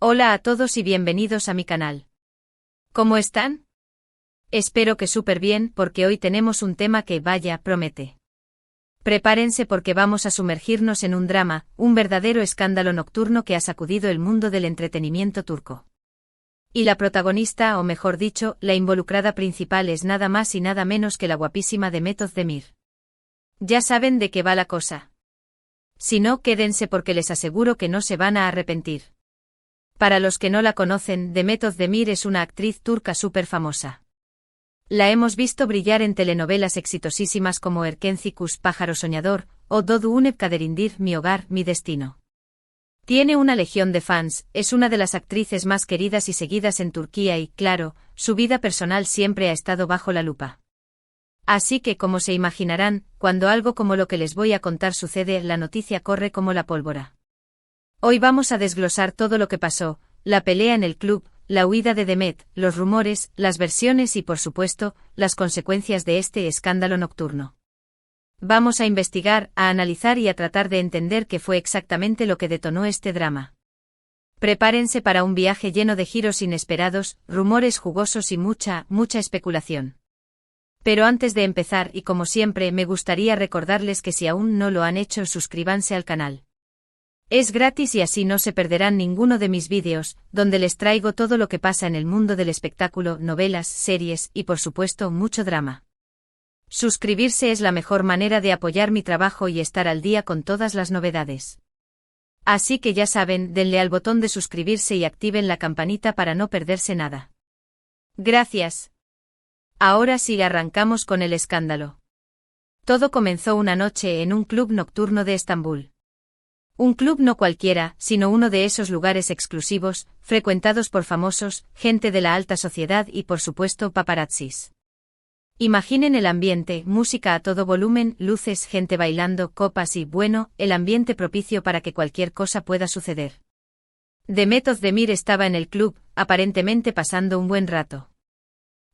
Hola a todos y bienvenidos a mi canal. ¿Cómo están? Espero que súper bien porque hoy tenemos un tema que, vaya, promete. Prepárense porque vamos a sumergirnos en un drama, un verdadero escándalo nocturno que ha sacudido el mundo del entretenimiento turco. Y la protagonista, o mejor dicho, la involucrada principal es nada más y nada menos que la guapísima Demet Özdemir. Ya saben de qué va la cosa. Si no, quédense porque les aseguro que no se van a arrepentir. Para los que no la conocen, Demet Özdemir es una actriz turca súper famosa. La hemos visto brillar en telenovelas exitosísimas como Erkenci Pájaro Soñador, o Doğduğum Kaderindir, Mi Hogar, Mi Destino. Tiene una legión de fans, es una de las actrices más queridas y seguidas en Turquía y, claro, su vida personal siempre ha estado bajo la lupa. Así que, como se imaginarán, cuando algo como lo que les voy a contar sucede, la noticia corre como la pólvora. Hoy vamos a desglosar todo lo que pasó, la pelea en el club, la huida de Demet, los rumores, las versiones y, por supuesto, las consecuencias de este escándalo nocturno. Vamos a investigar, a analizar y a tratar de entender qué fue exactamente lo que detonó este drama. Prepárense para un viaje lleno de giros inesperados, rumores jugosos y mucha especulación. Pero antes de empezar, y como siempre, me gustaría recordarles que si aún no lo han hecho, suscríbanse al canal. Es gratis y así no se perderán ninguno de mis vídeos, donde les traigo todo lo que pasa en el mundo del espectáculo, novelas, series y por supuesto mucho drama. Suscribirse es la mejor manera de apoyar mi trabajo y estar al día con todas las novedades. Así que ya saben, denle al botón de suscribirse y activen la campanita para no perderse nada. Gracias. Ahora sí arrancamos con el escándalo. Todo comenzó una noche en un club nocturno de Estambul. Un club no cualquiera, sino uno de esos lugares exclusivos, frecuentados por famosos, gente de la alta sociedad y por supuesto paparazzis. Imaginen el ambiente, música a todo volumen, luces, gente bailando, copas y, bueno, el ambiente propicio para que cualquier cosa pueda suceder. Demet Özdemir estaba en el club, aparentemente pasando un buen rato.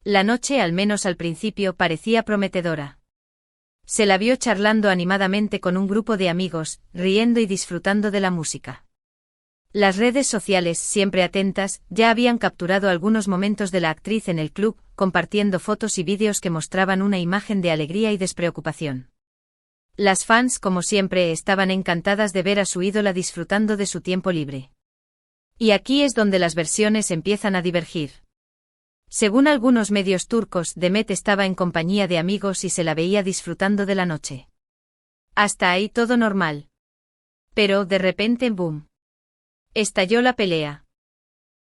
La noche, al menos al principio, parecía prometedora. Se la vio charlando animadamente con un grupo de amigos, riendo y disfrutando de la música. Las redes sociales, siempre atentas, ya habían capturado algunos momentos de la actriz en el club, compartiendo fotos y vídeos que mostraban una imagen de alegría y despreocupación. Las fans, como siempre, estaban encantadas de ver a su ídola disfrutando de su tiempo libre. Y aquí es donde las versiones empiezan a divergir. Según algunos medios turcos, Demet estaba en compañía de amigos y se la veía disfrutando de la noche. Hasta ahí todo normal. Pero, de repente, ¡boom! Estalló la pelea.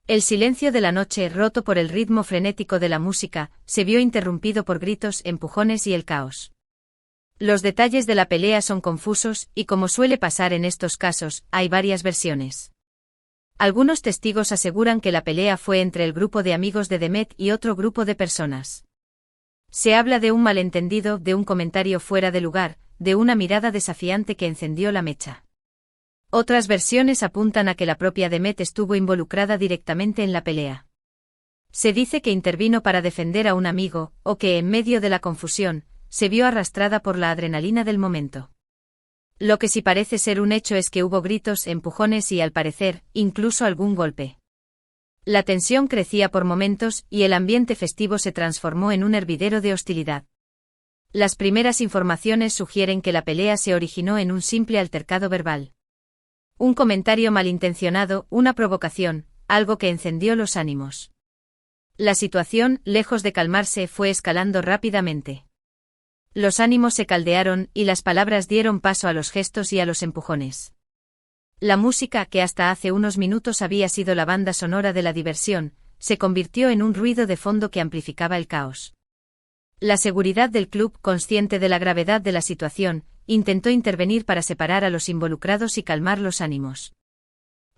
El silencio de la noche, roto por el ritmo frenético de la música, se vio interrumpido por gritos, empujones y el caos. Los detalles de la pelea son confusos, y como suele pasar en estos casos, hay varias versiones. Algunos testigos aseguran que la pelea fue entre el grupo de amigos de Demet y otro grupo de personas. Se habla de un malentendido, de un comentario fuera de lugar, de una mirada desafiante que encendió la mecha. Otras versiones apuntan a que la propia Demet estuvo involucrada directamente en la pelea. Se dice que intervino para defender a un amigo, o que, en medio de la confusión, se vio arrastrada por la adrenalina del momento. Lo que sí parece ser un hecho es que hubo gritos, empujones y, al parecer, incluso algún golpe. La tensión crecía por momentos y el ambiente festivo se transformó en un hervidero de hostilidad. Las primeras informaciones sugieren que la pelea se originó en un simple altercado verbal. Un comentario malintencionado, una provocación, algo que encendió los ánimos. La situación, lejos de calmarse, fue escalando rápidamente. Los ánimos se caldearon y las palabras dieron paso a los gestos y a los empujones. La música, que hasta hace unos minutos había sido la banda sonora de la diversión, se convirtió en un ruido de fondo que amplificaba el caos. La seguridad del club, consciente de la gravedad de la situación, intentó intervenir para separar a los involucrados y calmar los ánimos.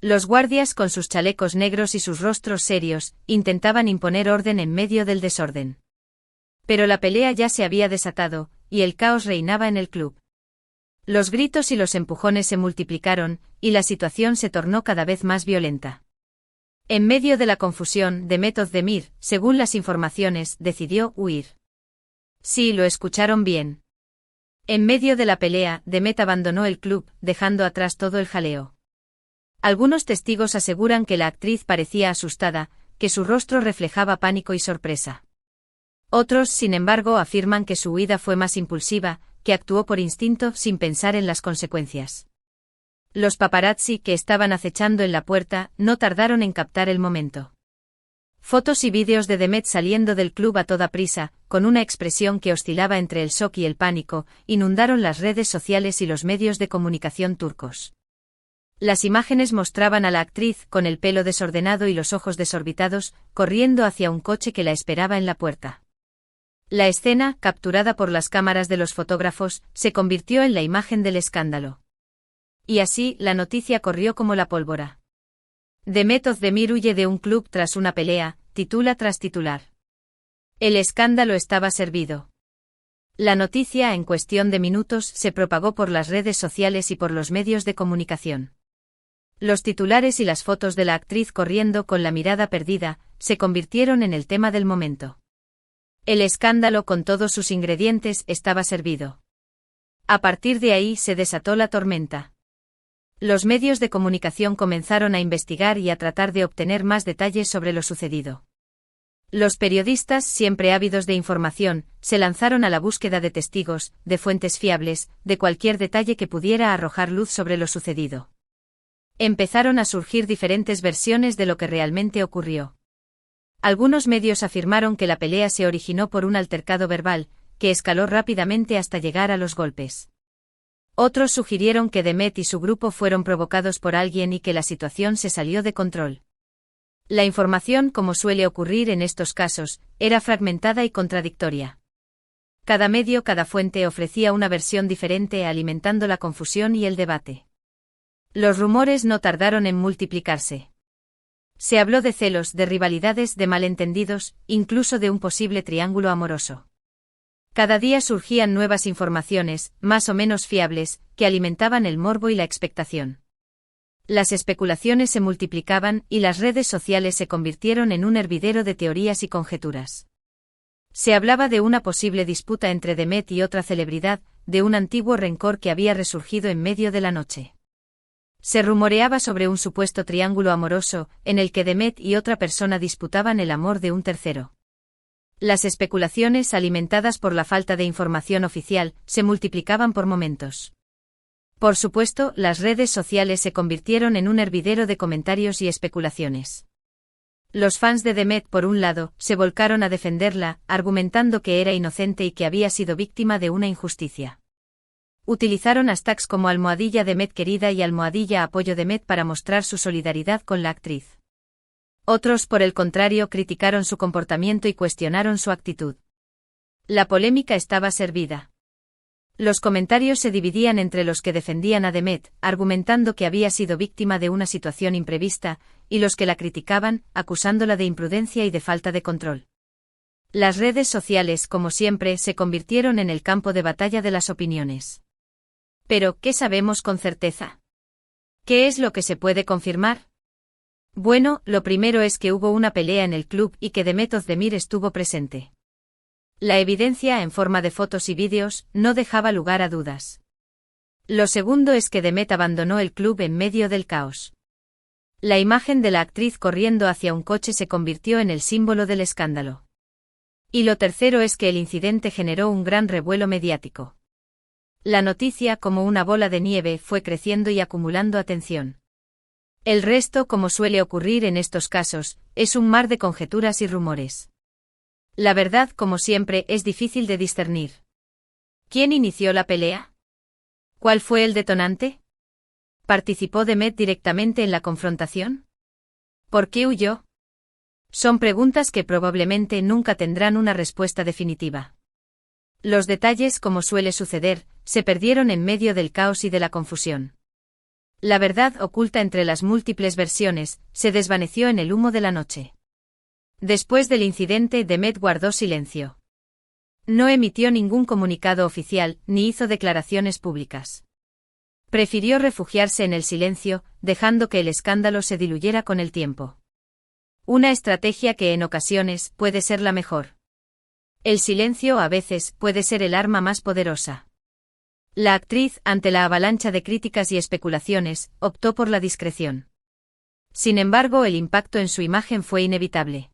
Los guardias, con sus chalecos negros y sus rostros serios, intentaban imponer orden en medio del desorden. Pero la pelea ya se había desatado, y el caos reinaba en el club. Los gritos y los empujones se multiplicaron, y la situación se tornó cada vez más violenta. En medio de la confusión, Demet Özdemir, según las informaciones, decidió huir. Sí, lo escucharon bien. En medio de la pelea, Demet abandonó el club, dejando atrás todo el jaleo. Algunos testigos aseguran que la actriz parecía asustada, que su rostro reflejaba pánico y sorpresa. Otros, sin embargo, afirman que su huida fue más impulsiva, que actuó por instinto sin pensar en las consecuencias. Los paparazzi que estaban acechando en la puerta no tardaron en captar el momento. Fotos y vídeos de Demet saliendo del club a toda prisa, con una expresión que oscilaba entre el shock y el pánico, inundaron las redes sociales y los medios de comunicación turcos. Las imágenes mostraban a la actriz, con el pelo desordenado y los ojos desorbitados, corriendo hacia un coche que la esperaba en la puerta. La escena, capturada por las cámaras de los fotógrafos, se convirtió en la imagen del escándalo. Y así, la noticia corrió como la pólvora. Demet Özdemir huye de un club tras una pelea, titula tras titular. El escándalo estaba servido. La noticia, en cuestión de minutos, se propagó por las redes sociales y por los medios de comunicación. Los titulares y las fotos de la actriz corriendo con la mirada perdida, se convirtieron en el tema del momento. El escándalo con todos sus ingredientes estaba servido. A partir de ahí se desató la tormenta. Los medios de comunicación comenzaron a investigar y a tratar de obtener más detalles sobre lo sucedido. Los periodistas, siempre ávidos de información, se lanzaron a la búsqueda de testigos, de fuentes fiables, de cualquier detalle que pudiera arrojar luz sobre lo sucedido. Empezaron a surgir diferentes versiones de lo que realmente ocurrió. Algunos medios afirmaron que la pelea se originó por un altercado verbal, que escaló rápidamente hasta llegar a los golpes. Otros sugirieron que Demet y su grupo fueron provocados por alguien y que la situación se salió de control. La información, como suele ocurrir en estos casos, era fragmentada y contradictoria. Cada medio, cada fuente ofrecía una versión diferente, alimentando la confusión y el debate. Los rumores no tardaron en multiplicarse. Se habló de celos, de rivalidades, de malentendidos, incluso de un posible triángulo amoroso. Cada día surgían nuevas informaciones, más o menos fiables, que alimentaban el morbo y la expectación. Las especulaciones se multiplicaban y las redes sociales se convirtieron en un hervidero de teorías y conjeturas. Se hablaba de una posible disputa entre Demet y otra celebridad, de un antiguo rencor que había resurgido en medio de la noche. Se rumoreaba sobre un supuesto triángulo amoroso, en el que Demet y otra persona disputaban el amor de un tercero. Las especulaciones, alimentadas por la falta de información oficial, se multiplicaban por momentos. Por supuesto, las redes sociales se convirtieron en un hervidero de comentarios y especulaciones. Los fans de Demet, por un lado, se volcaron a defenderla, argumentando que era inocente y que había sido víctima de una injusticia. Utilizaron hashtags como #Demet querida y #apoyo Demet para mostrar su solidaridad con la actriz. Otros, por el contrario, criticaron su comportamiento y cuestionaron su actitud. La polémica estaba servida. Los comentarios se dividían entre los que defendían a Demet, argumentando que había sido víctima de una situación imprevista, y los que la criticaban, acusándola de imprudencia y de falta de control. Las redes sociales, como siempre, se convirtieron en el campo de batalla de las opiniones. Pero, ¿qué sabemos con certeza? ¿Qué es lo que se puede confirmar? Bueno, lo primero es que hubo una pelea en el club y que Demet Özdemir estuvo presente. La evidencia, en forma de fotos y vídeos, no dejaba lugar a dudas. Lo segundo es que Demet abandonó el club en medio del caos. La imagen de la actriz corriendo hacia un coche se convirtió en el símbolo del escándalo. Y lo tercero es que el incidente generó un gran revuelo mediático. La noticia, como una bola de nieve, fue creciendo y acumulando atención. El resto, como suele ocurrir en estos casos, es un mar de conjeturas y rumores. La verdad, como siempre, es difícil de discernir. ¿Quién inició la pelea? ¿Cuál fue el detonante? ¿Participó Demet directamente en la confrontación? ¿Por qué huyó? Son preguntas que probablemente nunca tendrán una respuesta definitiva. Los detalles, como suele suceder, se perdieron en medio del caos y de la confusión. La verdad, oculta entre las múltiples versiones, se desvaneció en el humo de la noche. Después del incidente, Demet guardó silencio. No emitió ningún comunicado oficial, ni hizo declaraciones públicas. Prefirió refugiarse en el silencio, dejando que el escándalo se diluyera con el tiempo. Una estrategia que en ocasiones puede ser la mejor. El silencio a veces puede ser el arma más poderosa. La actriz, ante la avalancha de críticas y especulaciones, optó por la discreción. Sin embargo, el impacto en su imagen fue inevitable.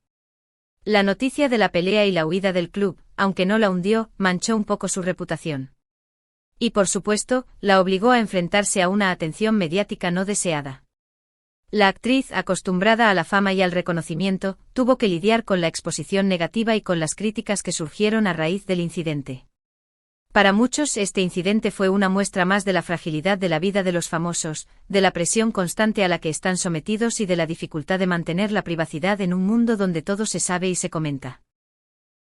La noticia de la pelea y la huida del club, aunque no la hundió, manchó un poco su reputación. Y por supuesto, la obligó a enfrentarse a una atención mediática no deseada. La actriz, acostumbrada a la fama y al reconocimiento, tuvo que lidiar con la exposición negativa y con las críticas que surgieron a raíz del incidente. Para muchos, este incidente fue una muestra más de la fragilidad de la vida de los famosos, de la presión constante a la que están sometidos y de la dificultad de mantener la privacidad en un mundo donde todo se sabe y se comenta.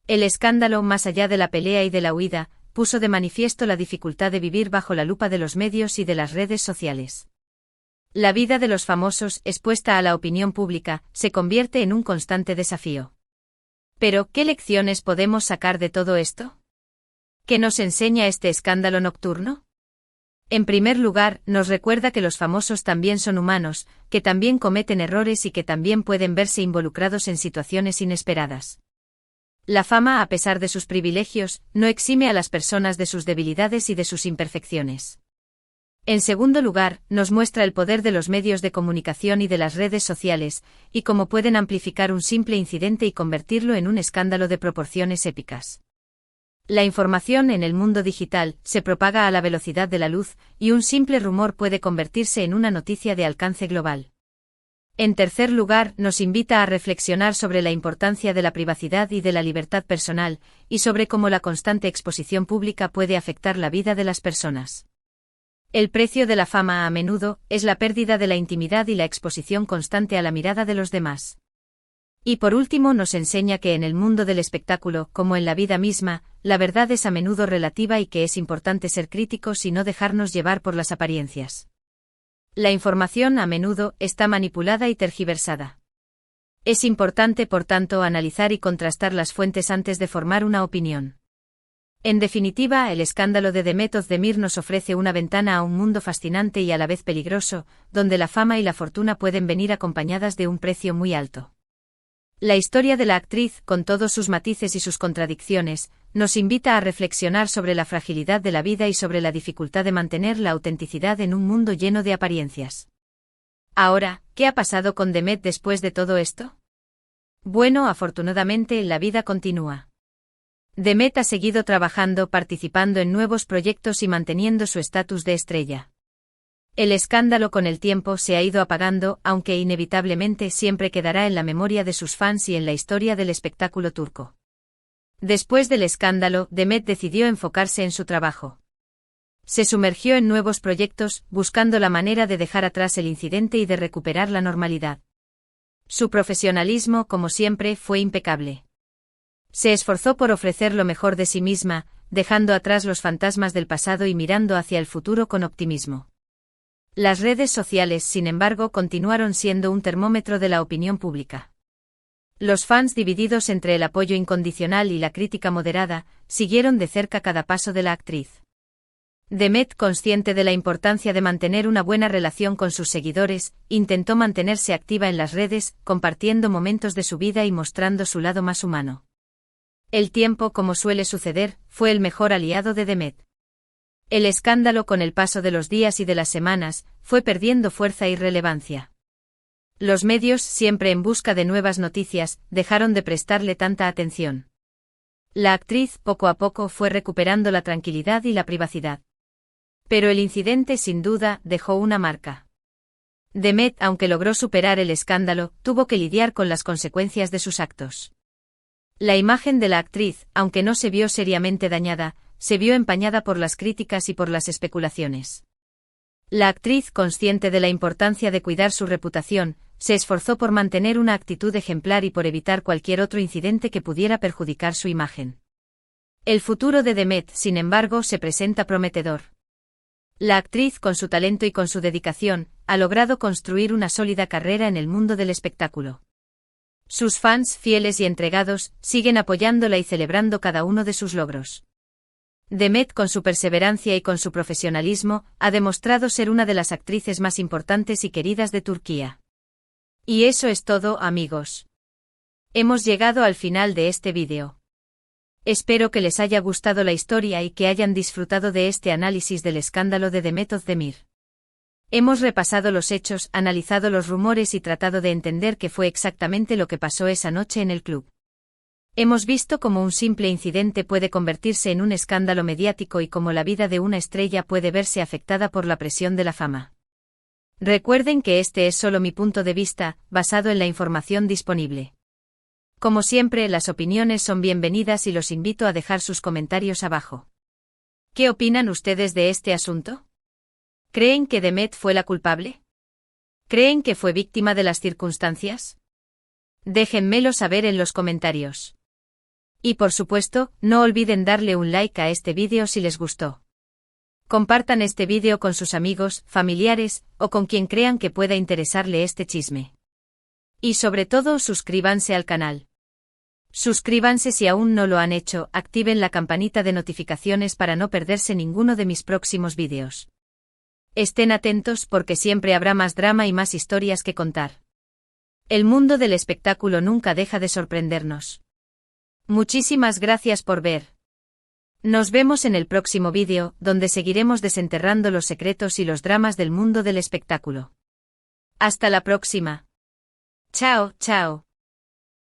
El escándalo, más allá de la pelea y de la huida, puso de manifiesto la dificultad de vivir bajo la lupa de los medios y de las redes sociales. La vida de los famosos, expuesta a la opinión pública, se convierte en un constante desafío. Pero, ¿qué lecciones podemos sacar de todo esto? ¿Qué nos enseña este escándalo nocturno? En primer lugar, nos recuerda que los famosos también son humanos, que también cometen errores y que también pueden verse involucrados en situaciones inesperadas. La fama, a pesar de sus privilegios, no exime a las personas de sus debilidades y de sus imperfecciones. En segundo lugar, nos muestra el poder de los medios de comunicación y de las redes sociales, y cómo pueden amplificar un simple incidente y convertirlo en un escándalo de proporciones épicas. La información en el mundo digital se propaga a la velocidad de la luz, y un simple rumor puede convertirse en una noticia de alcance global. En tercer lugar, nos invita a reflexionar sobre la importancia de la privacidad y de la libertad personal, y sobre cómo la constante exposición pública puede afectar la vida de las personas. El precio de la fama a menudo es la pérdida de la intimidad y la exposición constante a la mirada de los demás. Y por último, nos enseña que en el mundo del espectáculo, como en la vida misma, la verdad es a menudo relativa y que es importante ser críticos y no dejarnos llevar por las apariencias. La información a menudo está manipulada y tergiversada. Es importante, por tanto, analizar y contrastar las fuentes antes de formar una opinión. En definitiva, el escándalo de Demet Özdemir nos ofrece una ventana a un mundo fascinante y a la vez peligroso, donde la fama y la fortuna pueden venir acompañadas de un precio muy alto. La historia de la actriz, con todos sus matices y sus contradicciones, nos invita a reflexionar sobre la fragilidad de la vida y sobre la dificultad de mantener la autenticidad en un mundo lleno de apariencias. Ahora, ¿qué ha pasado con Demet después de todo esto? Bueno, afortunadamente, la vida continúa. Demet ha seguido trabajando, participando en nuevos proyectos y manteniendo su estatus de estrella. El escándalo con el tiempo se ha ido apagando, aunque inevitablemente siempre quedará en la memoria de sus fans y en la historia del espectáculo turco. Después del escándalo, Demet decidió enfocarse en su trabajo. Se sumergió en nuevos proyectos, buscando la manera de dejar atrás el incidente y de recuperar la normalidad. Su profesionalismo, como siempre, fue impecable. Se esforzó por ofrecer lo mejor de sí misma, dejando atrás los fantasmas del pasado y mirando hacia el futuro con optimismo. Las redes sociales, sin embargo, continuaron siendo un termómetro de la opinión pública. Los fans, divididos entre el apoyo incondicional y la crítica moderada, siguieron de cerca cada paso de la actriz. Demet, consciente de la importancia de mantener una buena relación con sus seguidores, intentó mantenerse activa en las redes, compartiendo momentos de su vida y mostrando su lado más humano. El tiempo, como suele suceder, fue el mejor aliado de Demet. El escándalo, con el paso de los días y de las semanas, fue perdiendo fuerza y relevancia. Los medios, siempre en busca de nuevas noticias, dejaron de prestarle tanta atención. La actriz, poco a poco, fue recuperando la tranquilidad y la privacidad. Pero el incidente, sin duda, dejó una marca. Demet, aunque logró superar el escándalo, tuvo que lidiar con las consecuencias de sus actos. La imagen de la actriz, aunque no se vio seriamente dañada, se vio empañada por las críticas y por las especulaciones. La actriz, consciente de la importancia de cuidar su reputación, se esforzó por mantener una actitud ejemplar y por evitar cualquier otro incidente que pudiera perjudicar su imagen. El futuro de Demet, sin embargo, se presenta prometedor. La actriz, con su talento y con su dedicación, ha logrado construir una sólida carrera en el mundo del espectáculo. Sus fans, fieles y entregados, siguen apoyándola y celebrando cada uno de sus logros. Demet, con su perseverancia y con su profesionalismo, ha demostrado ser una de las actrices más importantes y queridas de Turquía. Y eso es todo, amigos. Hemos llegado al final de este vídeo. Espero que les haya gustado la historia y que hayan disfrutado de este análisis del escándalo de Demet Özdemir. Hemos repasado los hechos, analizado los rumores y tratado de entender qué fue exactamente lo que pasó esa noche en el club. Hemos visto cómo un simple incidente puede convertirse en un escándalo mediático y cómo la vida de una estrella puede verse afectada por la presión de la fama. Recuerden que este es solo mi punto de vista, basado en la información disponible. Como siempre, las opiniones son bienvenidas y los invito a dejar sus comentarios abajo. ¿Qué opinan ustedes de este asunto? ¿Creen que Demet fue la culpable? ¿Creen que fue víctima de las circunstancias? Déjenmelo saber en los comentarios. Y por supuesto, no olviden darle un like a este vídeo si les gustó. Compartan este vídeo con sus amigos, familiares, o con quien crean que pueda interesarle este chisme. Y sobre todo, suscríbanse al canal. Suscríbanse si aún no lo han hecho, activen la campanita de notificaciones para no perderse ninguno de mis próximos vídeos. Estén atentos porque siempre habrá más drama y más historias que contar. El mundo del espectáculo nunca deja de sorprendernos. Muchísimas gracias por ver. Nos vemos en el próximo vídeo, donde seguiremos desenterrando los secretos y los dramas del mundo del espectáculo. Hasta la próxima. Chao, chao.